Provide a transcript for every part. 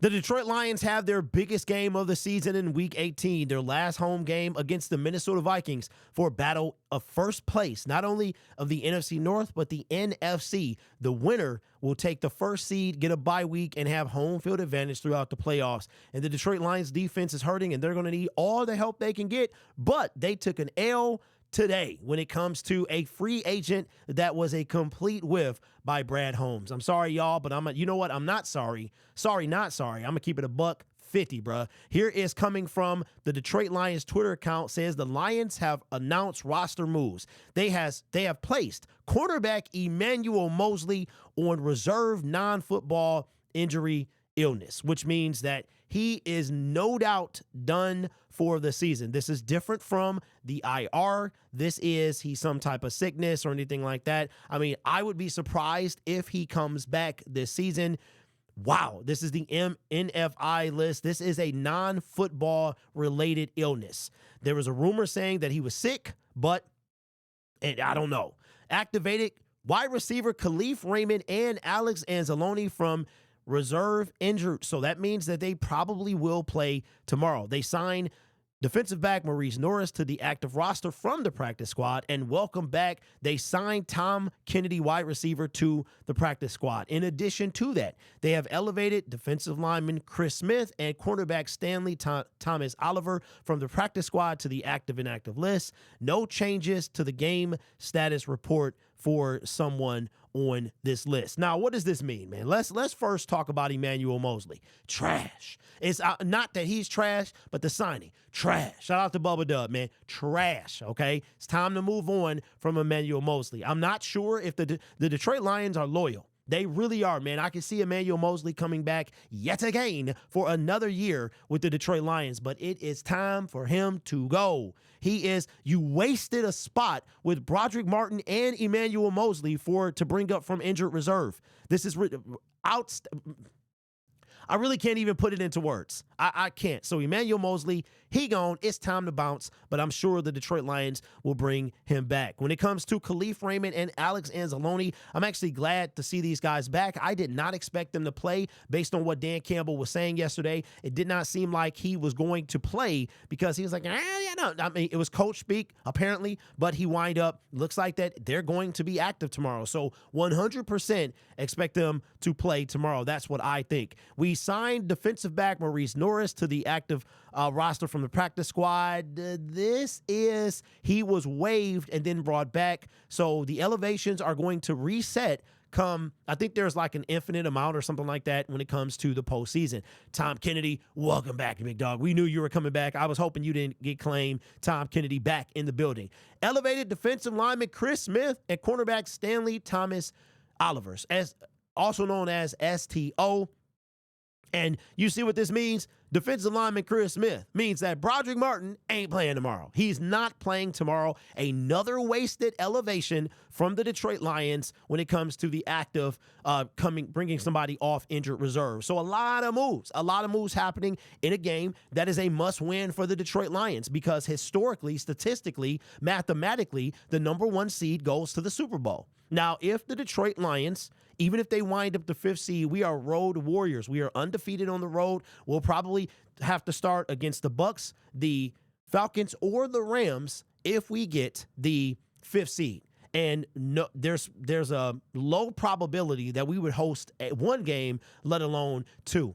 The Detroit Lions have their biggest game of the season in Week 18, their last home game against the Minnesota Vikings for a battle of first place, not only of the NFC North, but the NFC. The winner will take the first seed, get a bye week, and have home field advantage throughout the playoffs. And the Detroit Lions defense is hurting, and they're going to need all the help they can get, but they took an L today when it comes to a free agent that was a complete whiff by Brad Holmes. I'm sorry, y'all, but you know what? I'm not sorry. Sorry, not sorry. I'm going to keep it $150, bruh. Here is coming from the Detroit Lions Twitter account, says the Lions have announced roster moves. They have placed cornerback Emmanuel Moseley on reserve non-football injury illness, which means that he is no doubt done for the season. This is different from the IR. He's some type of sickness or anything like that. I mean, I would be surprised if he comes back this season. Wow, this is the NFI list. This is a non-football related illness. There was a rumor saying that he was sick, but I don't know. Activated wide receiver Khalif Raymond and Alex Anzalone from reserve injured. So that means that they probably will play tomorrow. They signed defensive back Maurice Norris to the active roster from the practice squad, and welcome back. They signed Tom Kennedy, wide receiver, to the practice squad. In addition to that, they have elevated defensive lineman Chris Smith and cornerback Stanley Thomas Oliver from the practice squad to the active inactive list. No changes to the game status report for someone on this list. Now, what does this mean, man? Let's first talk about Emmanuel Moseley. Trash. It's not that he's trash, but the signing, trash. Shout out to Bubba Dub, man. Trash, okay? It's time to move on from Emmanuel Moseley. I'm not sure if the Detroit Lions are loyal. They really are, man. I can see Emmanuel Moseley coming back yet again for another year with the Detroit Lions, but it is time for him to go. You wasted a spot with Broderick Martin and Emmanuel Moseley to bring up from injured reserve. This is I really can't even put it into words. I can't. So Emmanuel Moseley, he gone. It's time to bounce, but I'm sure the Detroit Lions will bring him back. When it comes to Khalif Raymond and Alex Anzalone, I'm actually glad to see these guys back. I did not expect them to play based on what Dan Campbell was saying yesterday. It did not seem like he was going to play because he was like, no. I mean, it was coach speak, apparently, but he wind up, looks like that they're going to be active tomorrow. So 100% expect them to play tomorrow. That's what I think. We signed defensive back Maurice Norris to the active roster from the practice squad. He was waived and then brought back. So the elevations are going to reset I think there's like an infinite amount or something like that when it comes to the postseason. Tom Kennedy, welcome back, big dog. We knew you were coming back. I was hoping you didn't get claimed. Tom Kennedy back in the building. Elevated defensive lineman Chris Smith and cornerback Stanley Thomas Oliver, also known as STO. And you see what this means? Defensive lineman Chris Smith means that Broderick Martin ain't playing tomorrow. He's not playing tomorrow. Another wasted elevation from the Detroit Lions when it comes to the active bringing somebody off injured reserve. So a lot of moves happening in a game that is a must-win for the Detroit Lions because historically, statistically, mathematically, the number one seed goes to the Super Bowl. Now, if the Detroit Lions, even if they wind up the 5th seed, we are road warriors. We are undefeated on the road. We'll probably have to start against the Bucs, the Falcons, or the Rams if we get the 5th seed. And no, there's a low probability that we would host one game, let alone two.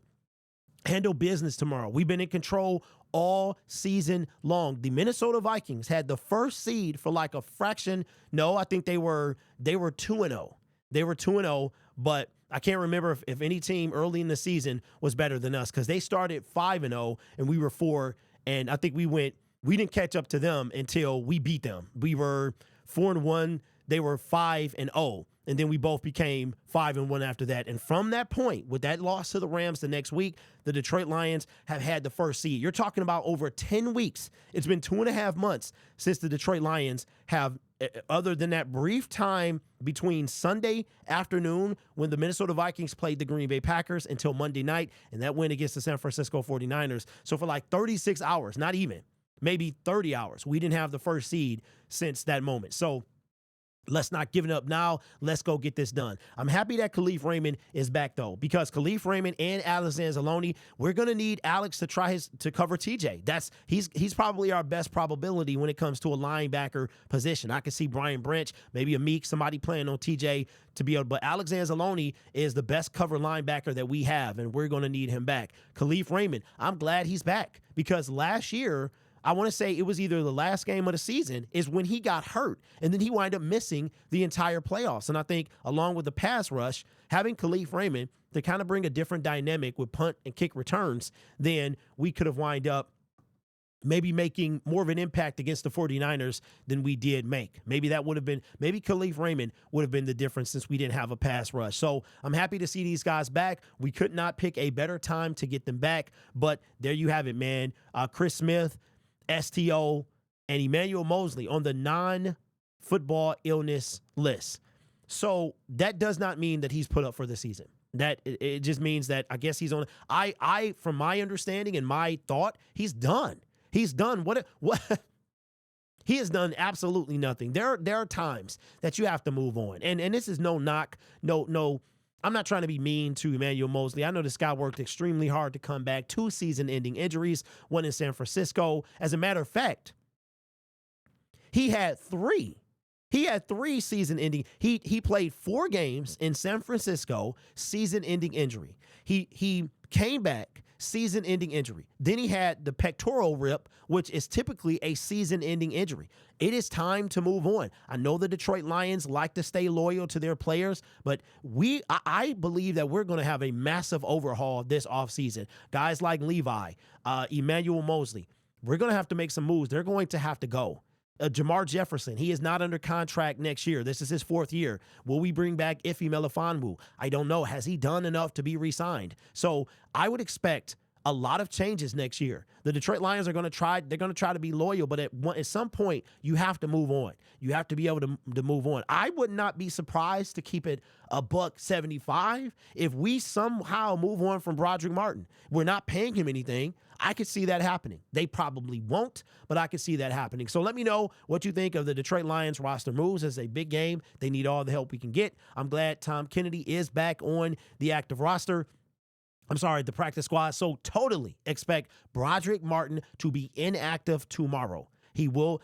Handle business tomorrow. We've been in control all season long. The Minnesota Vikings had the first seed for like a fraction. No, I think they were 2-0. They were 2-0, but I can't remember if any team early in the season was better than us because they started 5-0 and we were 4. And I think we didn't catch up to them until we beat them. We were 4-1. They were 5-0. And then we both became 5-1 after that. And from that point, with that loss to the Rams the next week, the Detroit Lions have had the first seed. You're talking about over 10 weeks. It's been 2.5 months since the Detroit Lions have, other than that brief time between Sunday afternoon when the Minnesota Vikings played the Green Bay Packers until Monday night, and that win against the San Francisco 49ers. So for like 36 hours, not even, maybe 30 hours, we didn't have the first seed since that moment. So Let's not give it up now. Let's go get this done. I'm happy that Khalif Raymond is back, though, because Khalif Raymond and Alex Anzalone, we're going to need Alex to to cover TJ. He's probably our best probability when it comes to a linebacker position. I can see Brian Branch, maybe a Meek, somebody playing on TJ to be able, but Alex Anzalone is the best cover linebacker that we have, and we're going to need him back. Khalif Raymond, I'm glad he's back because last year, I want to say it was either the last game of the season is when he got hurt, and then he wound up missing the entire playoffs. And I think along with the pass rush, having Khalif Raymond to kind of bring a different dynamic with punt and kick returns, then we could have wind up maybe making more of an impact against the 49ers than we did make. Maybe Khalif Raymond would have been the difference since we didn't have a pass rush. So I'm happy to see these guys back. We could not pick a better time to get them back, but there you have it, man. Chris Smith, STO, and Emmanuel Moseley on the non-football illness list. So that does not mean that he's put up for the season. That it just means that I guess he's on. I from my understanding and my thought, he's done. He's done what he has done absolutely nothing. There are times that you have to move on, and this is no knock, no. I'm not trying to be mean to Emmanuel Moseley. I know this guy worked extremely hard to come back. 2 season-ending injuries, one in San Francisco. As a matter of fact, he had 3. He had 3 season-ending. He played 4 games in San Francisco, season-ending injury. He came back, season-ending injury. Then he had the pectoral rip, which is typically a season-ending injury. It is time to move on. I know the Detroit Lions like to stay loyal to their players, but I believe that we're going to have a massive overhaul this offseason. Guys like Levi, Emmanuel Moseley, we're going to have to make some moves. They're going to have to go. Jamar Jefferson, he is not under contract next year. This is his 4th year. Will we bring back Ife Melifonwu? I don't know. Has he done enough to be re-signed? So I would expect a lot of changes next year. The Detroit Lions are going to try. They're going to try to be loyal, but at some point, you have to move on. You have to be able to move on. I would not be surprised to keep it $175 if we somehow move on from Broderick Martin. We're not paying him anything. I could see that happening. They probably won't, but I could see that happening. So let me know what you think of the Detroit Lions roster moves. It's a big game. They need all the help we can get. I'm glad Tom Kennedy is back on the active roster. The practice squad. So totally expect Broderick Martin to be inactive tomorrow. He will,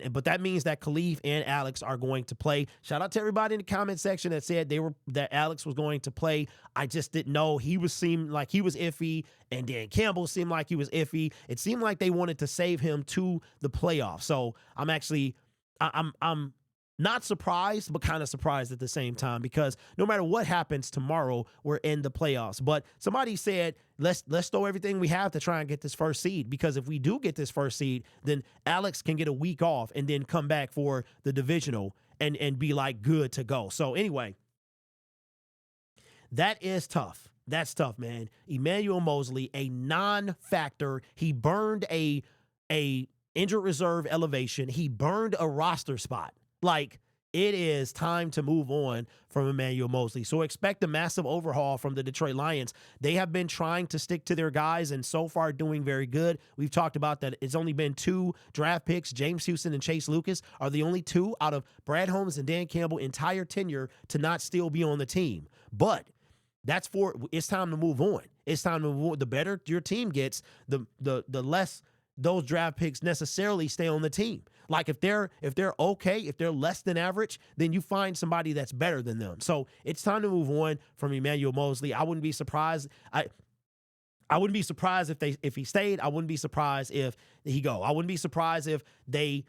but that means that Khalif and Alex are going to play. Shout out to everybody in the comment section that said that Alex was going to play. I just didn't know. Seemed like he was iffy, and Dan Campbell seemed like he was iffy. It seemed like they wanted to save him to the playoffs. So I'm not surprised, but kind of surprised at the same time, because no matter what happens tomorrow, we're in the playoffs. But somebody said, let's throw everything we have to try and get this first seed, because if we do get this first seed, then Alex can get a week off and then come back for the divisional and be like good to go. So anyway, that is tough. That's tough, man. Emmanuel Moseley, a non-factor. He burned a injured reserve elevation. He burned a roster spot. Like, it is time to move on from Emmanuel Moseley. So expect a massive overhaul from the Detroit Lions. They have been trying to stick to their guys and so far doing very good. We've talked about that. It's only been 2 draft picks. James Houston and Chase Lucas are the only 2 out of Brad Holmes and Dan Campbell's entire tenure to not still be on the team. But it's time to move on. It's time to move on. The better your team gets, the less those draft picks necessarily stay on the team. Like if they're okay, if they're less than average, then you find somebody that's better than them. So it's time to move on from Emmanuel Moseley. I wouldn't be surprised. I wouldn't be surprised if he stayed. I wouldn't be surprised if he go. I wouldn't be surprised if they.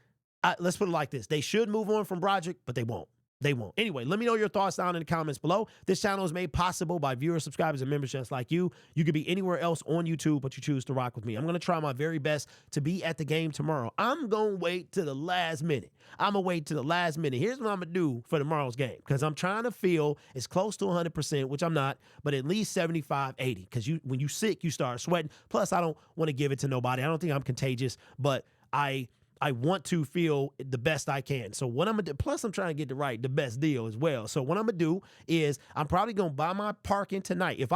Let's put it like this: they should move on from Broderick, but they won't. They won't. Anyway, let me know your thoughts down in the comments below. This channel is made possible by viewers, subscribers, and members just like you. You could be anywhere else on YouTube, but you choose to rock with me. I'm going to try my very best to be at the game tomorrow. I'm going to wait to the last minute. I'm going to wait to the last minute. Here's what I'm going to do for tomorrow's game, because I'm trying to feel as close to 100%, which I'm not, but at least 75, 80, because when you're sick, you start sweating. Plus, I don't want to give it to nobody. I don't think I'm contagious, but I want to feel the best I can. So what I'm going to do, plus I'm trying to get the best deal as well. So what I'm going to do is I'm probably going to buy my parking tonight. If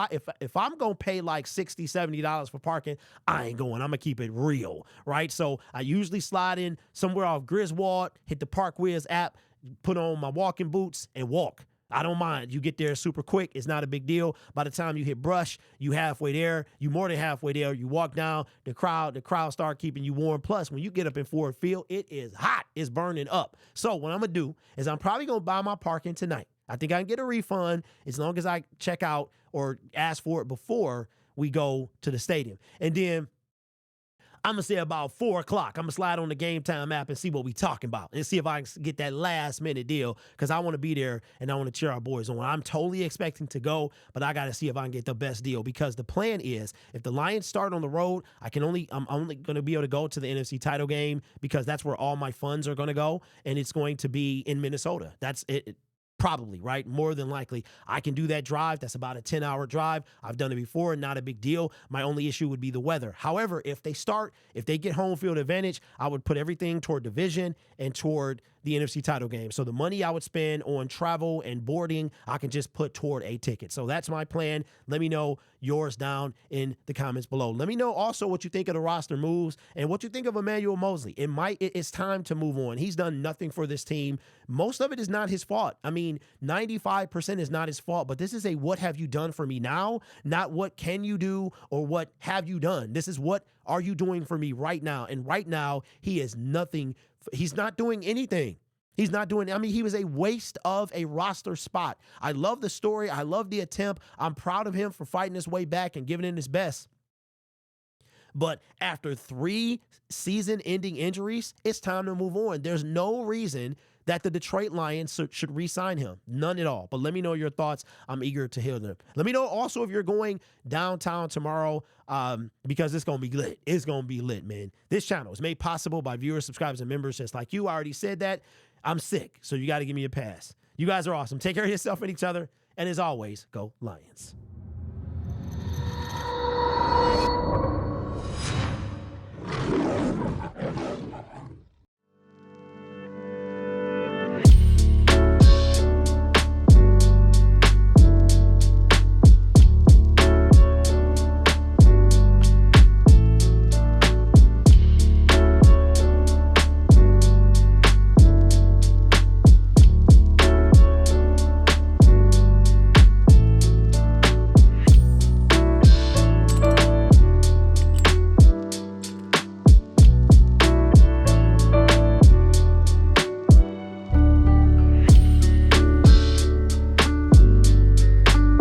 I'm going to pay like $60, $70 for parking, I ain't going. I'm going to keep it real, right? So I usually slide in somewhere off Griswold, hit the Park Wiz app, put on my walking boots and walk. I don't mind. You get there super quick. It's not a big deal. By the time you hit brush, you halfway there. You more than halfway there. You walk down, the crowd start keeping you warm. Plus, when you get up in Ford Field, it is hot. It's burning up. So what I'm going to do is I'm probably going to buy my parking tonight. I think I can get a refund as long as I check out or ask for it before we go to the stadium. And then I'm going to say about 4 o'clock, I'm going to slide on the Game Time app and see what we talking about and see if I can get that last-minute deal because I want to be there and I want to cheer our boys on. I'm totally expecting to go, but I got to see if I can get the best deal because the plan is if the Lions start on the road, I'm only going to be able to go to the NFC title game because that's where all my funds are going to go, and it's going to be in Minnesota. That's it. Probably, right? More than likely. I can do that drive. That's about a 10-hour drive. I've done it before, not a big deal. My only issue would be the weather. However, if they get home field advantage, I would put everything toward division and toward the NFC title game. So the money I would spend on travel and boarding, I can just put toward a ticket. So that's my plan. Let me know yours down in the comments below. Let me know also what you think of the roster moves and what you think of Emmanuel Moseley. It's time to move on. He's done nothing for this team. Most of it is not his fault. I mean, 95% is not his fault, but this is a what have you done for me now, not what can you do or what have you done. This is what are you doing for me right now? And right now, he is nothing. He's not doing anything. He was a waste of a roster spot. I love the story. I love the attempt. I'm proud of him for fighting his way back and giving it his best. But after 3 season-ending injuries, it's time to move on. There's no reason that the Detroit Lions should re-sign him. None at all. But let me know your thoughts. I'm eager to hear them. Let me know also if you're going downtown tomorrow because it's going to be lit. It's going to be lit, man. This channel is made possible by viewers, subscribers, and members just like you. I already said that. I'm sick, so you got to give me a pass. You guys are awesome. Take care of yourself and each other. And as always, go Lions.